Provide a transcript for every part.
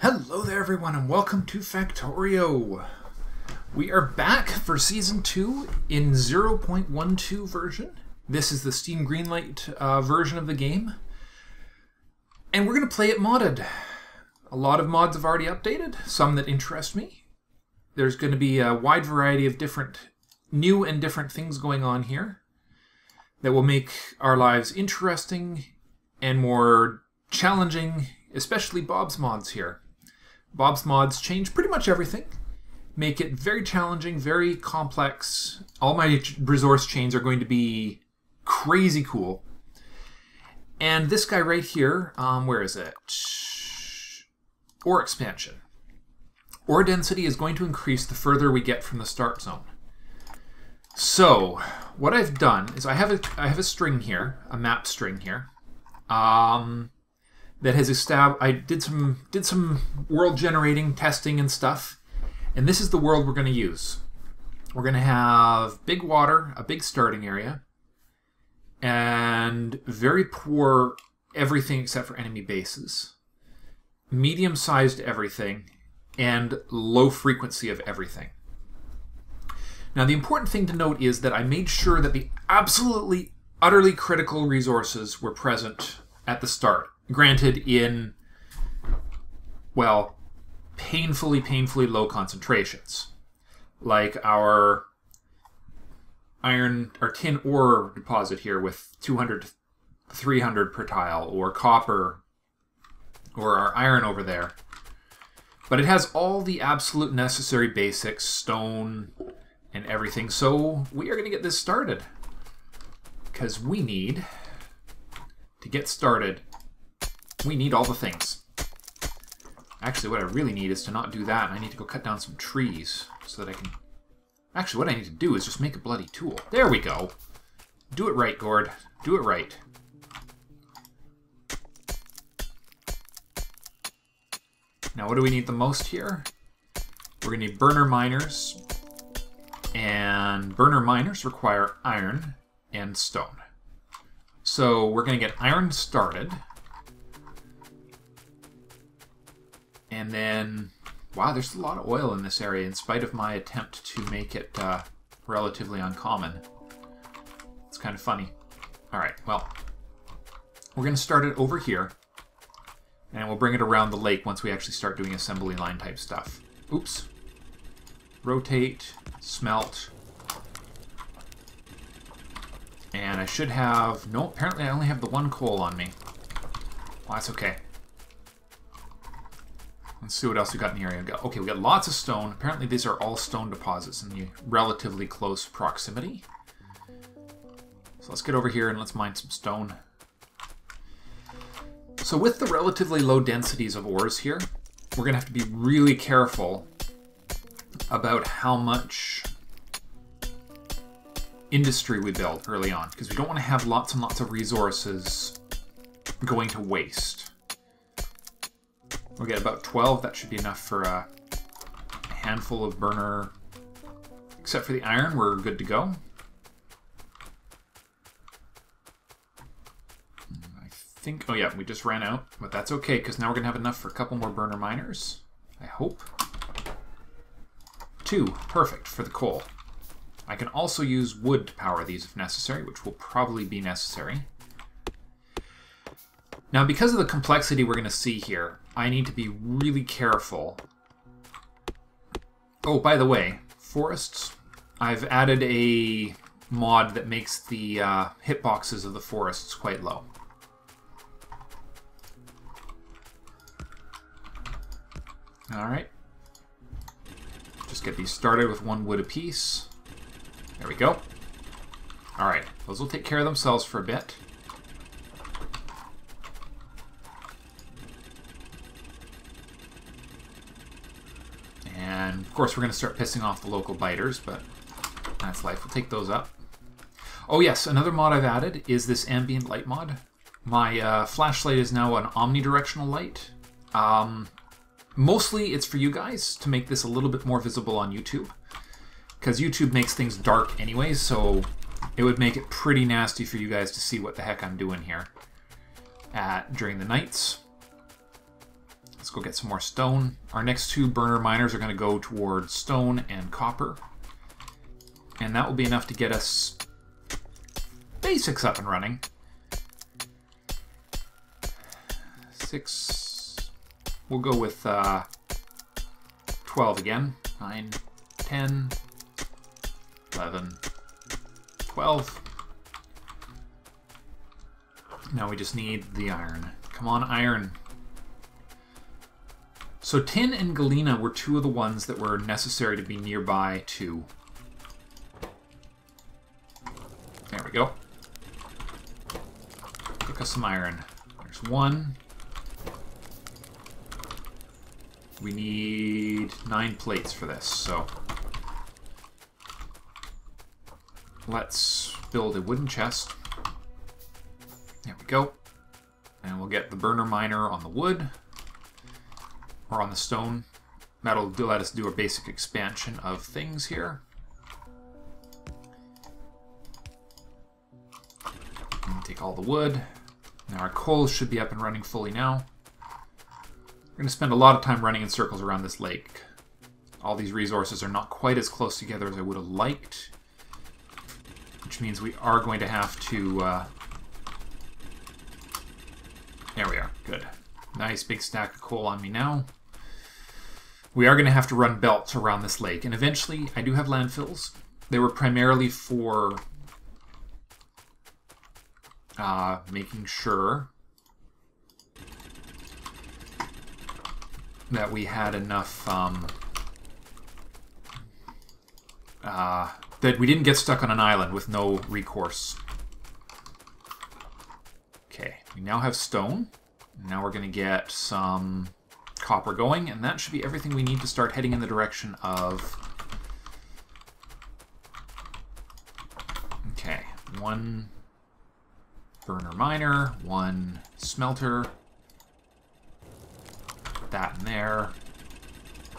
Hello there everyone and welcome to Factorio. We are back for Season 2 in 0.12 version. This is the Steam Greenlight version of the game. And we're going to play it modded. A lot of mods have already updated, some that interest me. There's going to be a wide variety of new and different things going on here that will make our lives interesting and more challenging, especially Bob's mods here. Bob's mods change pretty much everything, make it very challenging, very complex. All my resource chains are going to be crazy cool. And this guy right here, where is it? Ore expansion. Ore density is going to increase the further we get from the start zone. So, what I've done is I have a string here, a map string here. That has established. I did some world generating testing and stuff, and this is the world we're going to use. We're going to have big water, a big starting area, and very poor everything except for enemy bases, medium-sized everything, and low frequency of everything. Now, the important thing to note is that I made sure that the absolutely, utterly critical resources were present at the start. Granted in, well, painfully low concentrations. Like our tin ore deposit here with 200 to 300 per tile, or copper, or our iron over there. But it has all the absolute necessary basics, stone, and everything. So we are going to get this started. Because we need to get started. We need all the things. Actually, what I really need is to not do that. I need to go cut down some trees so that I can... Actually, what I need to do is just make a bloody tool. There we go. Do it right, Gord. Do it right. Now, what do we need the most here? We're going to need burner miners. And burner miners require iron and stone. So we're going to get iron started. And then, wow, there's a lot of oil in this area in spite of my attempt to make it relatively uncommon. It's kind of funny. All right, well, we're going to start it over here. And we'll bring it around the lake once we actually start doing assembly line type stuff. Oops. Rotate, smelt. And I should have... No, apparently I only have the one coal on me. Well, that's okay. Let's see what else we got in the area. Okay, we got lots of stone. Apparently these are all stone deposits in the relatively close proximity. So let's get over here and let's mine some stone. So with the relatively low densities of ores here, we're going to have to be really careful about how much industry we build early on, because we don't want to have lots and lots of resources going to waste. We'll get about 12. That should be enough for a handful of burner. Except for the iron, we're good to go. I think... Oh yeah, we just ran out. But that's okay, because now we're going to have enough for a couple more burner miners. I hope. 2. Perfect for the coal. I can also use wood to power these if necessary, which will probably be necessary. Now, because of the complexity we're going to see here, I need to be really careful. Oh, by the way, forests. I've added a mod that makes the hitboxes of the forests quite low. Alright. Just get these started with 1 wood apiece. There we go. Alright, those will take care of themselves for a bit. And of course we're going to start pissing off the local biters, but that's life. We'll take those up. Oh yes, another mod I've added is this ambient light mod. My flashlight is now an omnidirectional light. Mostly it's for you guys to make this a little bit more visible on YouTube, because YouTube makes things dark anyways, so it would make it pretty nasty for you guys to see what the heck I'm doing here during the nights. Let's go get some more stone. Our next two burner miners are going to go towards stone and copper. And that will be enough to get us basics up and running. 6. We'll go with 12 again. 9, 10, 11, 12. Now we just need the iron. Come on, iron. So tin and galena were two of the ones that were necessary to be nearby to. There we go. Cook us some iron. There's one. We need 9 plates for this, so let's build a wooden chest. There we go. And we'll get the burner miner on the wood, or on the stone. That'll let us do a basic expansion of things here. And take all the wood. Now our coal should be up and running fully now. We're going to spend a lot of time running in circles around this lake. All these resources are not quite as close together as I would have liked, which means we are going to have to... There we are. Good. Nice big stack of coal on me now. We are going to have to run belts around this lake, and eventually I do have landfills. They were primarily for making sure that we had enough, that we didn't get stuck on an island with no recourse. Okay, we now have stone. Now we're going to get some copper going, and that should be everything we need to start heading in the direction of... Okay, 1 burner miner, 1 smelter, that in there,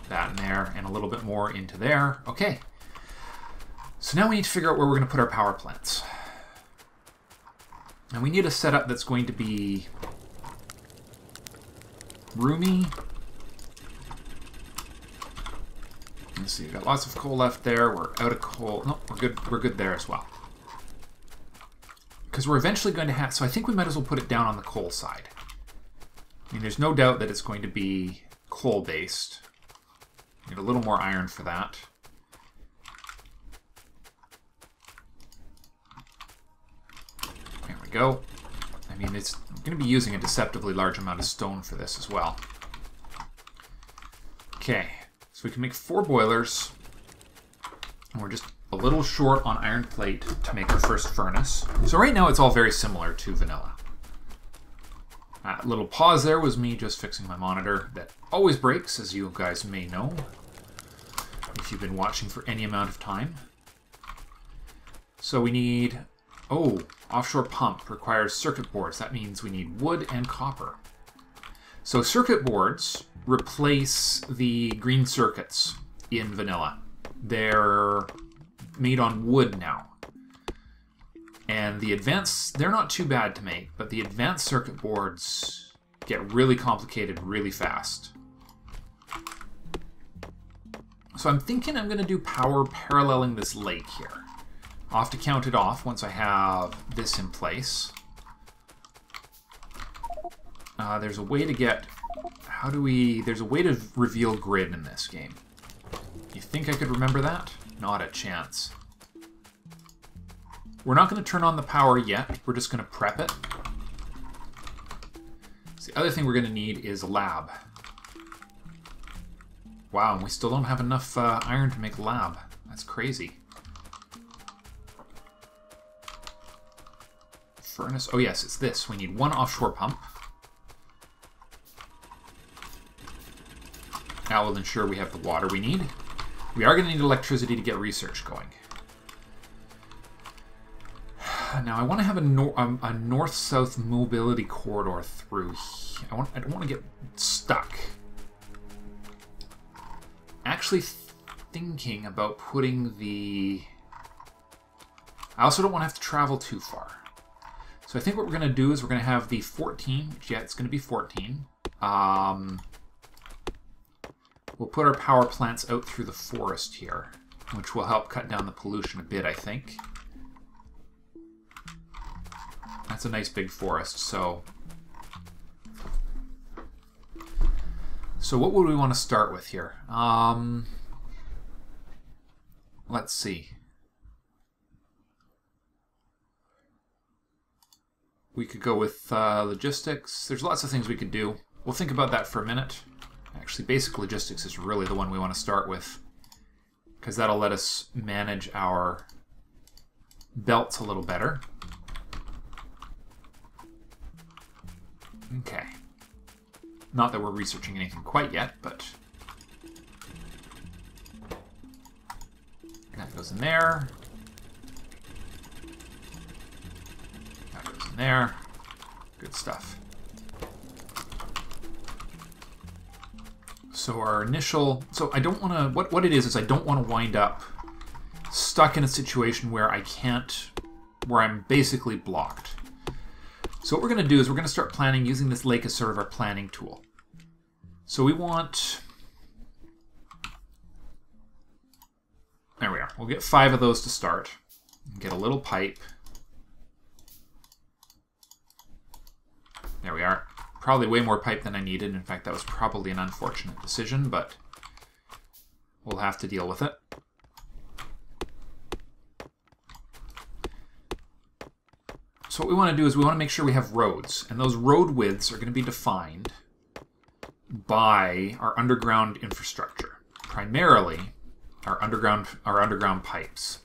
that in there, and a little bit more into there. Okay, so now we need to figure out where we're going to put our power plants. And we need a setup that's going to be roomy. Let's see, we've got lots of coal left there. We're out of coal. No, we're good. We're good there as well. Because we're eventually going to have... So I think we might as well put it down on the coal side. I mean, there's no doubt that it's going to be coal-based. Need a little more iron for that. There we go. I mean, it's going to be using a deceptively large amount of stone for this as well. Okay, so we can make 4 boilers. And we're just a little short on iron plate to make our first furnace. So right now it's all very similar to vanilla. A little pause there was me just fixing my monitor that always breaks, as you guys may know, if you've been watching for any amount of time. So we need... Oh, offshore pump requires circuit boards. That means we need wood and copper. So circuit boards replace the green circuits in vanilla. They're made on wood now. And the advanced, they're not too bad to make, but the advanced circuit boards get really complicated really fast. So I'm thinking I'm going to do power paralleling this lake here. I'll have to count it off once I have this in place. There's a way to get... How do we... There's a way to reveal grid in this game. You think I could remember that? Not a chance. We're not going to turn on the power yet. We're just going to prep it. So the other thing we're going to need is a lab. Wow, and we still don't have enough iron to make a lab. That's crazy. Furnace. Oh yes, it's this. We need 1 offshore pump. That will ensure we have the water we need. We are going to need electricity to get research going. Now I want to have a north-south mobility corridor through. I don't want to get stuck. Actually thinking about putting the... I also don't want to have to travel too far. So I think what we're going to do is we're going to have the 14, which, yeah, it's going to be 14. We'll put our power plants out through the forest here, which will help cut down the pollution a bit, I think. That's a nice big forest, so what would we want to start with here? Let's see. We could go with logistics. There's lots of things we could do. We'll think about that for a minute. Actually, basic logistics is really the one we want to start with, because that'll let us manage our belts a little better. Okay. Not that we're researching anything quite yet, but that goes in there. That goes in there. Good stuff. So our initial... So I don't want to... What it is I don't want to wind up stuck in a situation where I can't... Where I'm basically blocked. So what we're going to do is we're going to start planning using this lake as sort of our planning tool. So we want... There we are. We'll get 5 of those to start. Get a little pipe. There we are. Probably way more pipe than I needed. In fact, that was probably an unfortunate decision, but we'll have to deal with it. So what we want to do is we want to make sure we have roads, and those road widths are going to be defined by our underground infrastructure, primarily our underground pipes.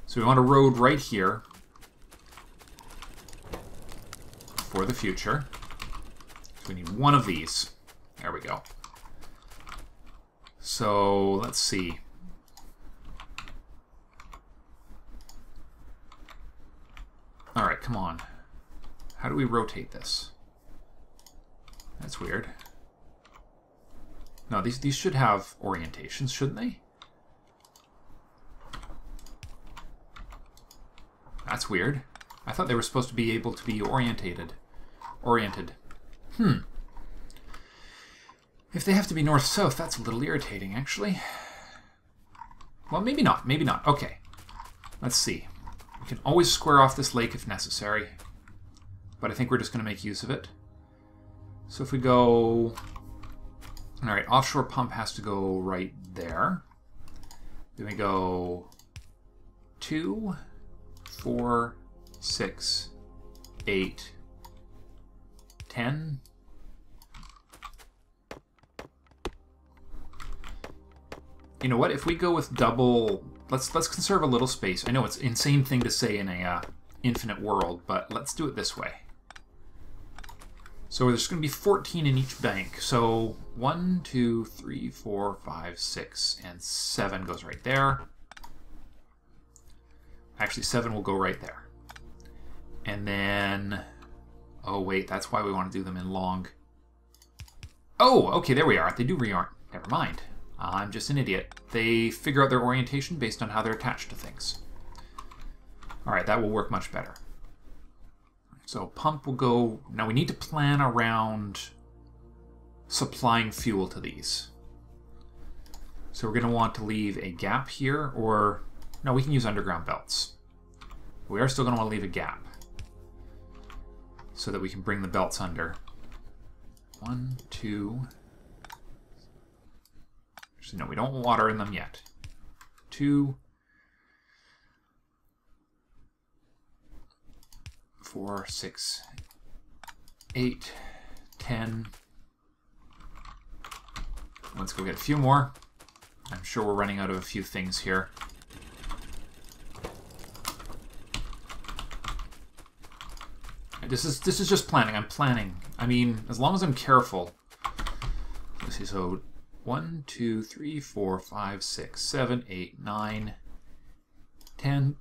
So we want a road right here for the future. So we need one of these. There we go. So let's see. All right, come on. How do we rotate this? That's weird. No, these should have orientations, shouldn't they? That's weird. I thought they were supposed to be able to be oriented. If they have to be north-south, that's a little irritating, actually. Well, maybe not. Maybe not. Okay. Let's see. We can always square off this lake if necessary, but I think we're just going to make use of it. So if we go... All right, offshore pump has to go right there. Then we go 2, 4, 6, 8, 10. You know what? If we go with double... Let's conserve a little space. I know it's an insane thing to say in a infinite world, but let's do it this way. So there's going to be 14 in each bank. So 1, 2, 3, 4, 5, 6, and 7 goes right there. Actually, 7 will go right there. And then... Oh, wait, that's why we want to do them in long. Oh, okay, there we are. They do reorient. Never mind. I'm just an idiot. They figure out their orientation based on how they're attached to things. All right, that will work much better. So pump will go... Now we need to plan around supplying fuel to these. So we're going to want to leave a gap here, or... No, we can use underground belts. We are still going to want to leave a gap so that we can bring the belts under. 1, 2... Actually, no, we don't water in them yet. 2... 4, 6, 8, 10. Let's go get a few more. I'm sure we're running out of a few things here. This is just planning. I'm planning. I mean, as long as I'm careful. Let's see. So 1, 2, 3, 4, 5, 6, 7, 8, 9, 10.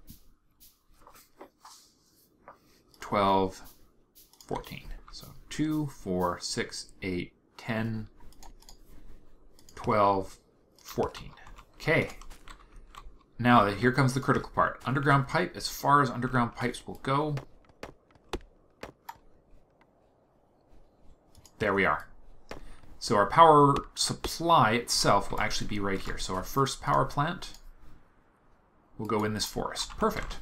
12, 14. So 2, 4, 6, 8, 10, 12, 14. Okay. Now, here comes the critical part. Underground pipe, as far as underground pipes will go. There we are. So our power supply itself will actually be right here. So our first power plant will go in this forest. Perfect.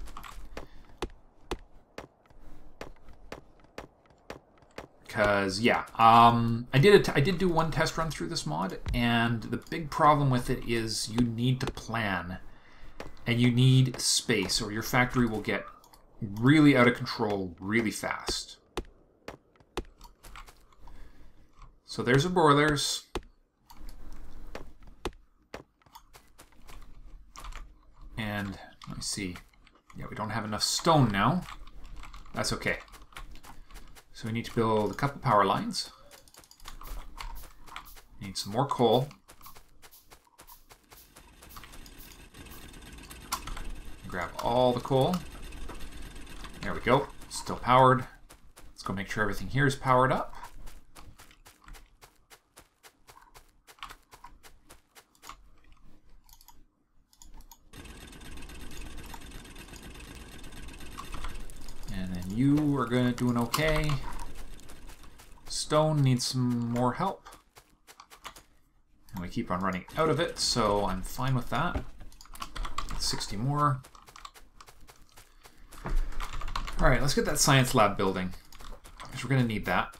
Because, yeah, I did do one test run through this mod, and the big problem with it is you need to plan, and you need space, or your factory will get really out of control really fast. So there's our boilers. And let me see. Yeah, we don't have enough stone now. That's okay. So we need to build a couple power lines. Need some more coal. Grab all the coal. There we go. Still powered. Let's go make sure everything here is powered up. And then you are doing okay. Stone needs some more help. And we keep on running out of it, so I'm fine with that. 60 more. Alright, let's get that science lab building, because we're going to need that.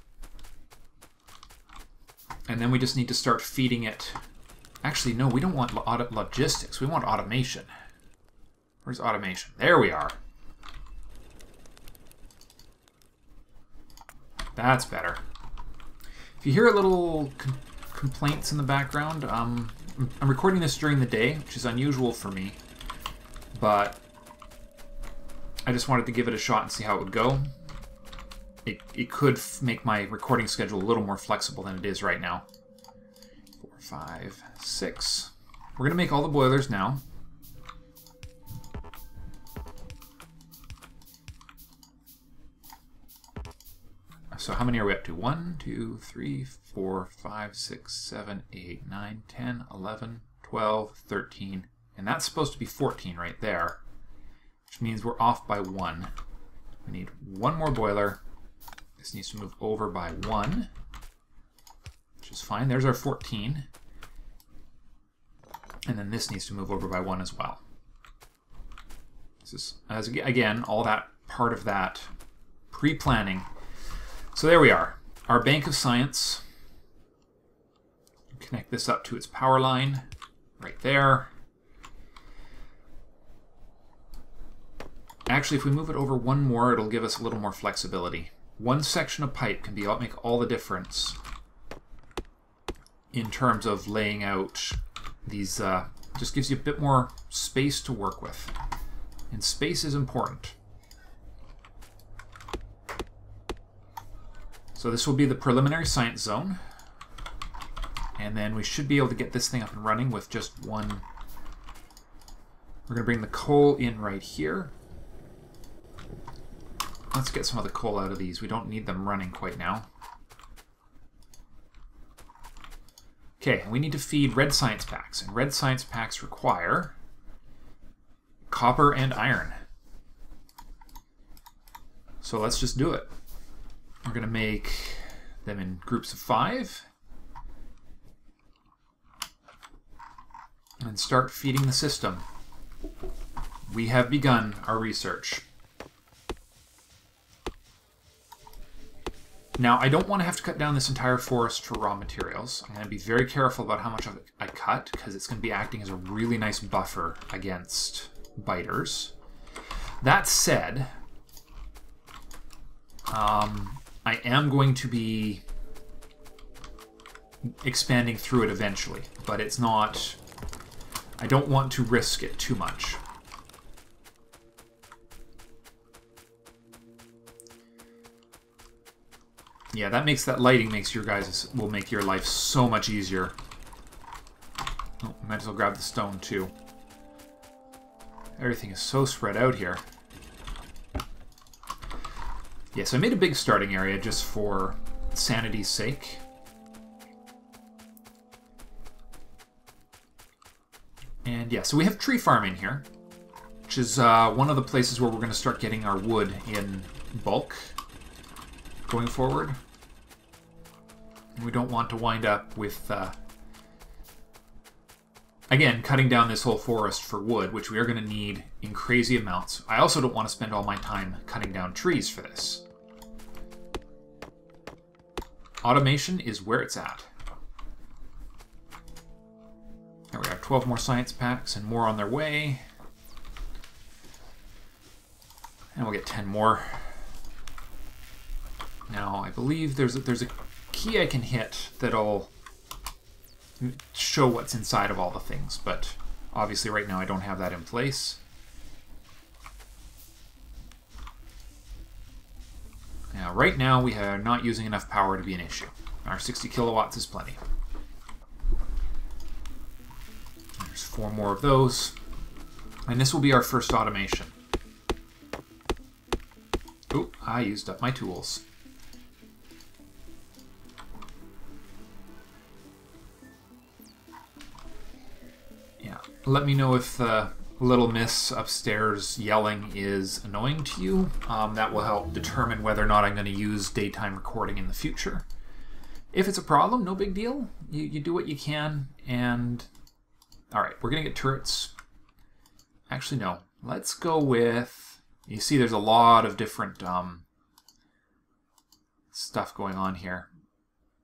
And then we just need to start feeding it. Actually, no, we don't want logistics. We want automation. Where's automation? There we are. That's better. If you hear a little complaints in the background, I'm recording this during the day, which is unusual for me, but I just wanted to give it a shot and see how it would go. It could make my recording schedule a little more flexible than it is right now. 4, 5, 6. We're going to make all the boilers now. So how many are we up to? 1, 2, 3, 4, 5, 6, 7, 8, 9, 10, 11, 12, 13. And that's supposed to be 14 right there, which means we're off by 1. We need one more boiler. This needs to move over by 1, which is fine. There's our 14. And then this needs to move over by 1 as well. This is, again, all that part of that pre-planning. So there we are, our bank of science. Connect this up to its power line right there. Actually, if we move it over one more, it'll give us a little more flexibility. One section of pipe can make all the difference in terms of laying out these, just gives you a bit more space to work with. And space is important. So this will be the preliminary science zone. And then we should be able to get this thing up and running with just one. We're going to bring the coal in right here. Let's get some of the coal out of these. We don't need them running quite now. Okay, we need to feed red science packs. And red science packs require copper and iron. So let's just do it. We're going to make them in groups of 5 and start feeding the system. We have begun our research. Now, I don't want to have to cut down this entire forest for raw materials. I'm going to be very careful about how much of it I cut, because it's going to be acting as a really nice buffer against biters. That said, I am going to be expanding through it eventually, but it's not... I don't want to risk it too much. Yeah, that lighting makes your guys will make your life so much easier. Oh, might as well grab the stone too. Everything is so spread out here. Yeah, so I made a big starting area just for sanity's sake. And yeah, so we have tree farm in here, which is one of the places where we're going to start getting our wood in bulk going forward. We don't want to wind up with, again, cutting down this whole forest for wood, which we are going to need in crazy amounts. I also don't want to spend all my time cutting down trees for this. Automation is where it's at. There we have 12 more science packs and more on their way. And we'll get 10 more. Now, I believe there's a key I can hit that'll show what's inside of all the things, but obviously right now I don't have that in place. Now, right now we are not using enough power to be an issue. Our 60 kilowatts is plenty. There's 4 more of those. And this will be our first automation. Oh, I used up my tools. Yeah, let me know if Little Miss upstairs yelling is annoying to you. That will help determine whether or not I'm going to use daytime recording in the future. If it's a problem, no big deal. You do what you can, and... Alright, we're going to get turrets. Actually, no. Let's go with... You see there's a lot of different stuff going on here.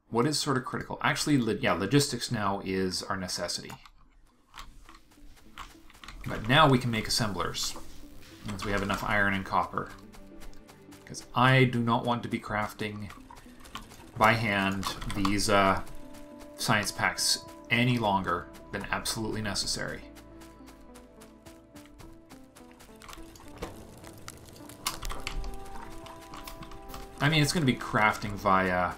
What is sort of critical? Actually, yeah, logistics now is our necessity. But now we can make assemblers, once we have enough iron and copper. Because I do not want to be crafting by hand these science packs any longer than absolutely necessary. I mean, it's going to be crafting via...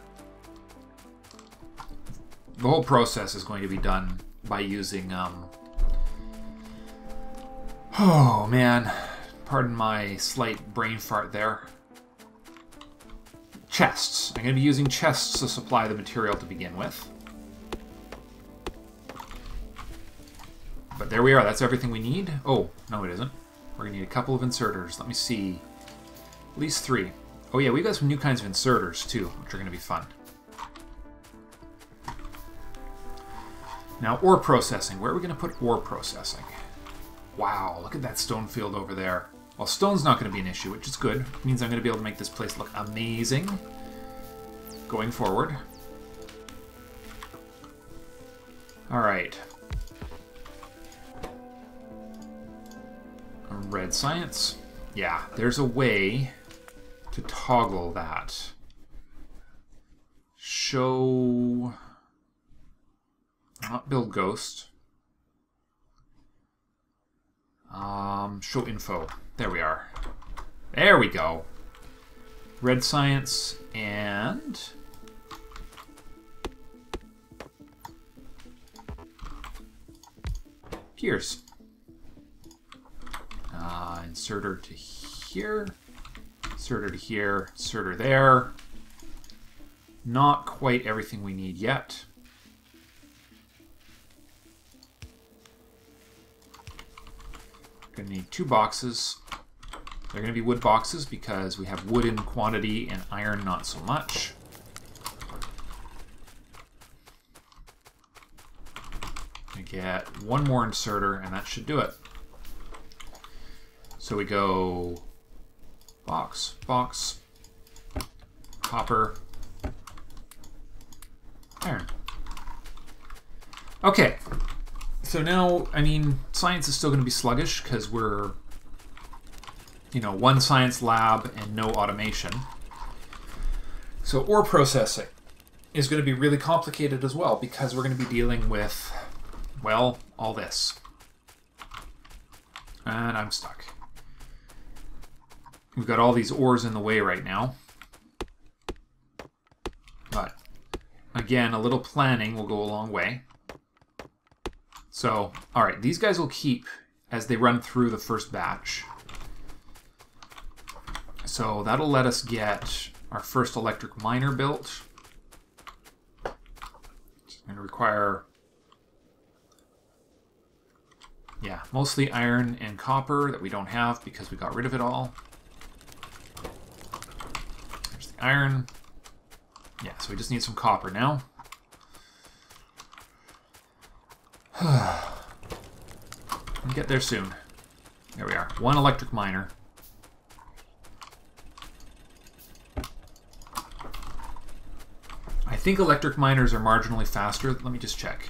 The whole process is going to be done by using... Oh, man. Pardon my slight brain fart there. Chests. I'm going to be using chests to supply the material to begin with. But there we are. That's everything we need. Oh, no it isn't. We're going to need a couple of inserters. Let me see. At least 3. Oh yeah, we've got some new kinds of inserters too, which are going to be fun. Now, ore processing. Where are we going to put ore processing? Wow, look at that stone field over there. Well, stone's not going to be an issue, which is good. It means I'm going to be able to make this place look amazing going forward. Alright. Red science. Yeah, there's a way to toggle that. Show... Not build ghost. Show info. There we are. There we go. Red science and... Gears. Inserter to here. Inserter to here. Inserter there. Not quite everything we need yet. Going to need 2 boxes. They're going to be wood boxes because we have wood in quantity and iron not so much. I get 1 more inserter and that should do it. So we go box, box, copper, iron. Okay. So now, I mean, science is still going to be sluggish because we're, you know, 1 science lab and no automation. So ore processing is going to be really complicated as well because we're going to be dealing with, well, all this. And I'm stuck. We've got all these ores in the way right now. But, again, a little planning will go a long way. So, alright, these guys will keep as they run through the first batch. So that'll let us get our first electric miner built. It's going to require, yeah, mostly iron and copper that we don't have because we got rid of it all. There's the iron. Yeah, so we just need some copper now. We'll get there soon. There we are. One electric miner. I think electric miners are marginally faster. Let me just check.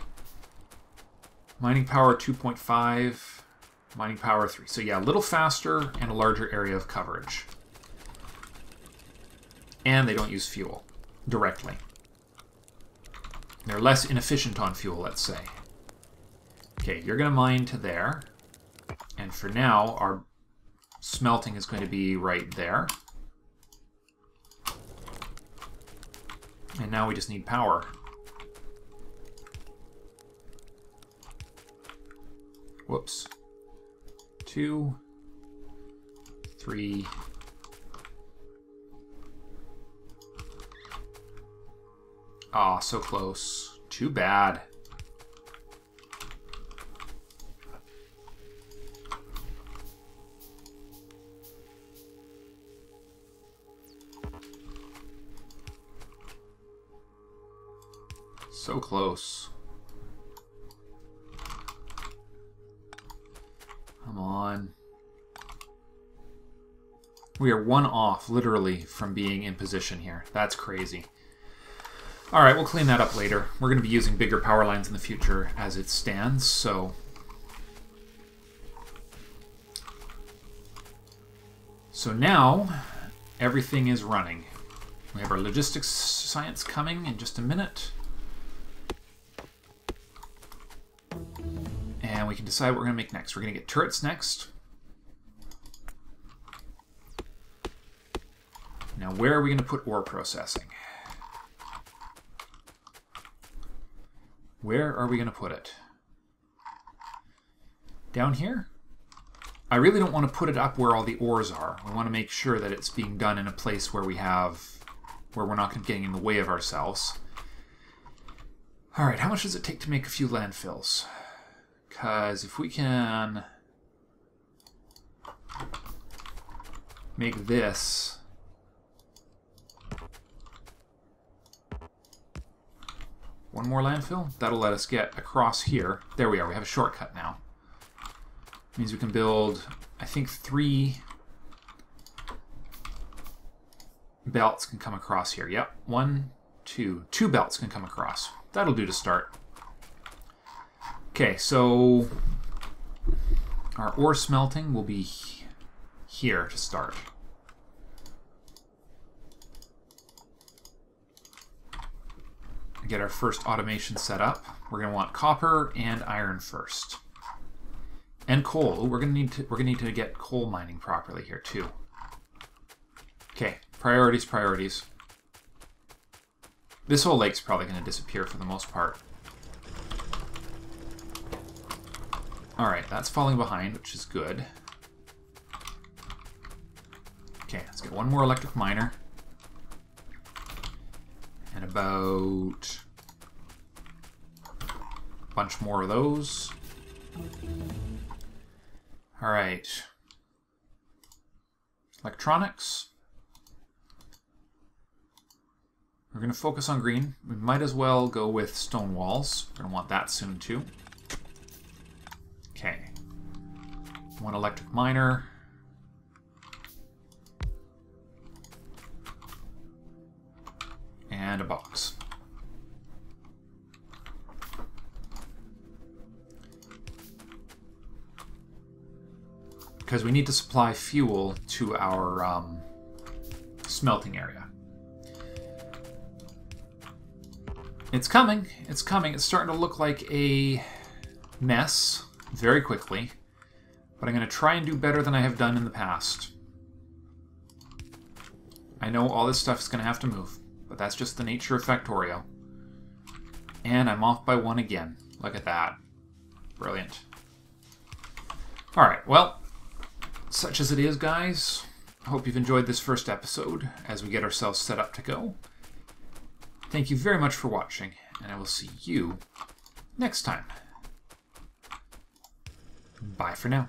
Mining power 2.5, mining power 3. So yeah, a little faster and a larger area of coverage. And they don't use fuel directly. They're less inefficient on fuel, let's say. Okay, you're going to mine to there. And for now, our smelting is going to be right there. And now we just need power. Whoops. 2, 3. Ah, so close. Too bad. So close. Come on. We are one off, literally, from being in position here. That's crazy. Alright, we'll clean that up later. We're going to be using bigger power lines in the future as it stands, so... So now, everything is running. We have our logistics science coming in just a minute. And we can decide what we're going to make next. We're going to get turrets next. Now, where are we going to put ore processing? Where are we going to put it? Down here? I really don't want to put it up where all the ores are. We want to make sure that it's being done in a place where where we're not getting in the way of ourselves. All right, how much does it take to make a few landfills? Because if we can make this one more landfill, that'll let us get across here. There we are, we have a shortcut now. Means we can build, I think 3 belts can come across here. Yep, 1, 2. 2 belts can come across. That'll do to start. Okay, so our ore smelting will be here to start. Get our first automation set up. We're going to want copper and iron first. And coal. We're going to need to get coal mining properly here too. Okay, priorities, priorities. This whole lake's probably going to disappear for the most part. Alright, that's falling behind, which is good. Okay, let's get one more electric miner. And about a bunch more of those. Alright. Electronics. We're going to focus on green. We might as well go with stone walls. We're going to want that soon too. Okay. One electric miner. And a box. Because we need to supply fuel to our smelting area. It's coming. It's coming. It's starting to look like a mess very quickly. But I'm going to try and do better than I have done in the past. I know all this stuff is going to have to move. But that's just the nature of Factorio. And I'm off by 1 again. Look at that. Brilliant. Alright, well, such as it is, guys. I hope you've enjoyed this first episode as we get ourselves set up to go. Thank you very much for watching, and I will see you next time. Bye for now.